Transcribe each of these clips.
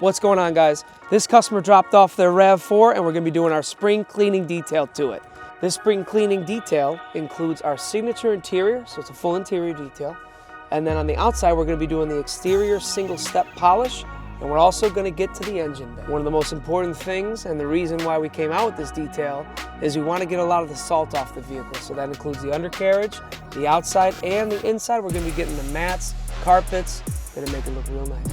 What's going on, guys? This customer dropped off their RAV4 and we're going to be doing our spring cleaning detail to it. This spring cleaning detail includes our signature interior, so it's a full interior detail. And then on the outside, we're going to be doing the exterior single step polish, and we're also going to get to the engine bay. One of the most important things, and the reason why we came out with this detail, is we want to get a lot of the salt off the vehicle. So that includes the undercarriage, the outside, and the inside. We're going to be getting the mats, carpets, going to make it look real nice.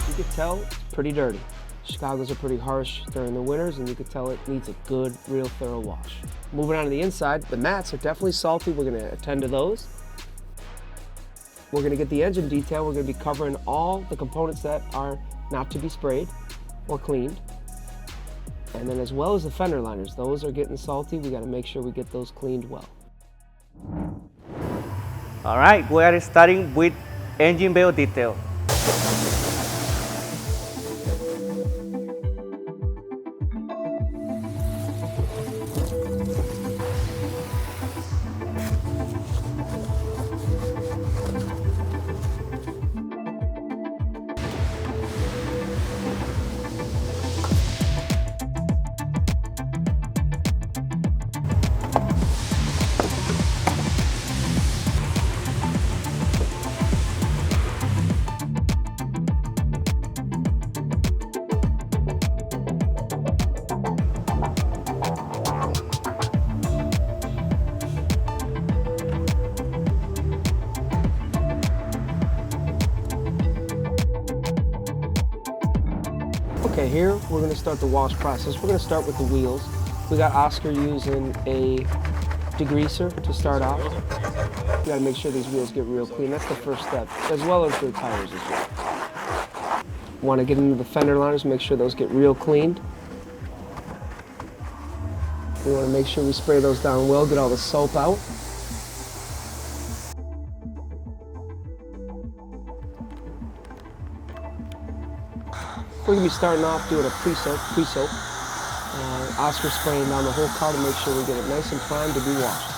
You can tell it's pretty dirty. Chicago's are pretty harsh during the winters, and you can tell it needs a good, real thorough wash. Moving on to the inside, the mats are definitely salty. We're gonna attend to those. We're gonna get the engine detail. We're gonna be covering all the components that are not to be sprayed or cleaned. And then as well as the fender liners, those are getting salty. We gotta make sure we get those cleaned well. All right, we are starting with engine bay detail. Okay, here we're gonna start the wash process. We're gonna start with the wheels. We got Oscar using a degreaser to start off. We gotta make sure these wheels get real clean. That's the first step, as well as the tires as well. Wanna get into the fender liners, make sure those get real cleaned. We wanna make sure we spray those down well, get all the soap out. We're gonna be starting off doing a pre-soak. Oscar spraying down the whole car to make sure we get it nice and primed to be washed.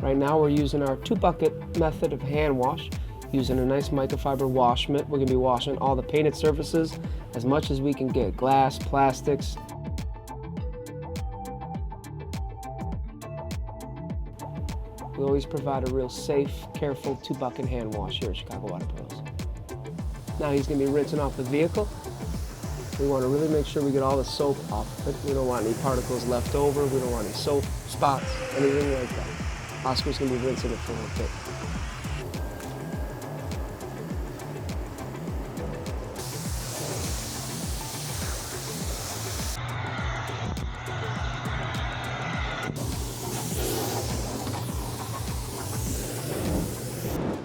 Right now we're using our 2-bucket method of hand wash, using a nice microfiber wash mitt. We're gonna be washing all the painted surfaces as much as we can get, glass, plastics. We always provide a real safe, careful 2-bucket hand wash here at Chicago Water Pros. Now he's going to be rinsing off the vehicle. We want to really make sure we get all the soap off of it. We don't want any particles left over. We don't want any soap spots, anything like that. Oscar's going to be rinsing it for a little bit.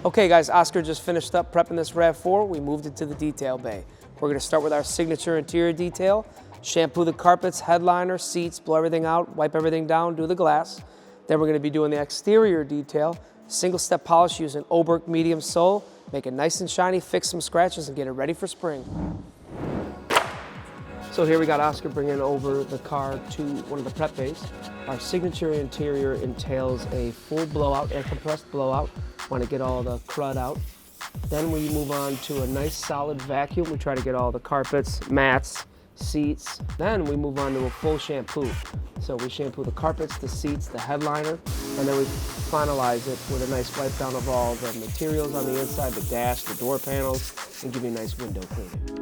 Okay guys, Oscar just finished up prepping this RAV4. We moved it to the detail bay. We're gonna start with our signature interior detail, shampoo the carpets, headliner, seats, blow everything out, wipe everything down, do the glass. Then we're gonna be doing the exterior detail, single step polish using Oberk medium sole, make it nice and shiny, fix some scratches, and get it ready for spring. So here we got Oscar bringing over the car to one of the prep bays. Our signature interior entails a full blowout, air compressed blowout. Want to get all the crud out. Then we move on to a nice solid vacuum. We try to get all the carpets, mats, seats. Then we move on to a full shampoo. So we shampoo the carpets, the seats, the headliner, and then we finalize it with a nice wipe down of all the materials on the inside, the dash, the door panels, and give you a nice window cleaning.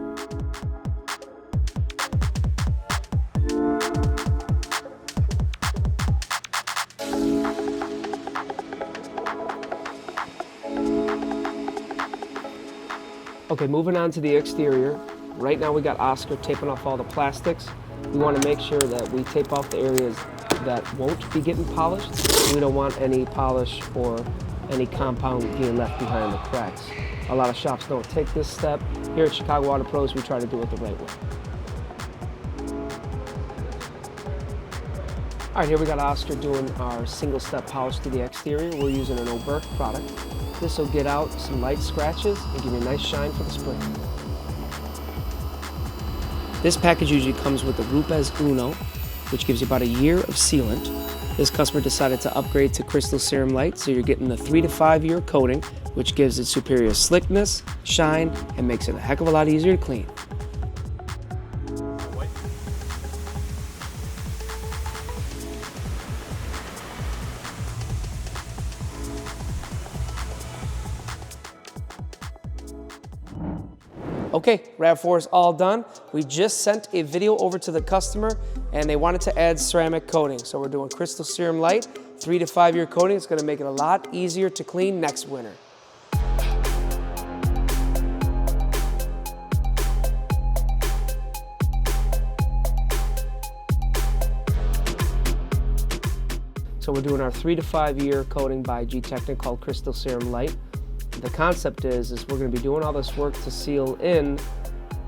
Okay, moving on to the exterior. Right now we got Oscar taping off all the plastics. We want to make sure that we tape off the areas that won't be getting polished. We don't want any polish or any compound being left behind the cracks. A lot of shops don't take this step. Here at Chicago Water Pros, we try to do it the right way. All right, here we got Oscar doing our single step polish to the exterior. We're using an Oberk product. This will get out some light scratches and give you a nice shine for the spring. This package usually comes with the Rupes Uno, which gives you about a year of sealant. This customer decided to upgrade to Crystal Serum Light, so you're getting the 3 to 5 year coating, which gives it superior slickness, shine, and makes it a heck of a lot easier to clean. Okay, RAV4 is all done. We just sent a video over to the customer and they wanted to add ceramic coating. So we're doing Crystal Serum Light, 3 to 5 year coating. It's gonna make it a lot easier to clean next winter. So we're doing our 3 to 5 year coating by Gtechniq called Crystal Serum Light. The concept is we're going to be doing all this work to seal in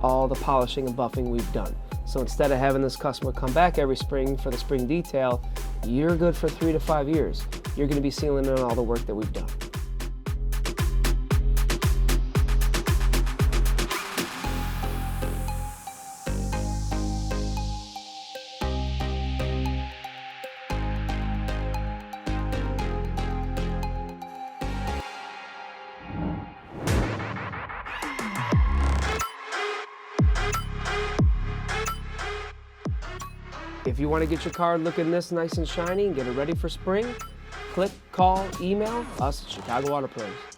all the polishing and buffing we've done. So instead of having this customer come back every spring for the spring detail, you're good for 3 to 5 years. You're going to be sealing in all the work that we've done. If you want to get your car looking this nice and shiny and get it ready for spring, click, call, email us at Chicago Auto Pros.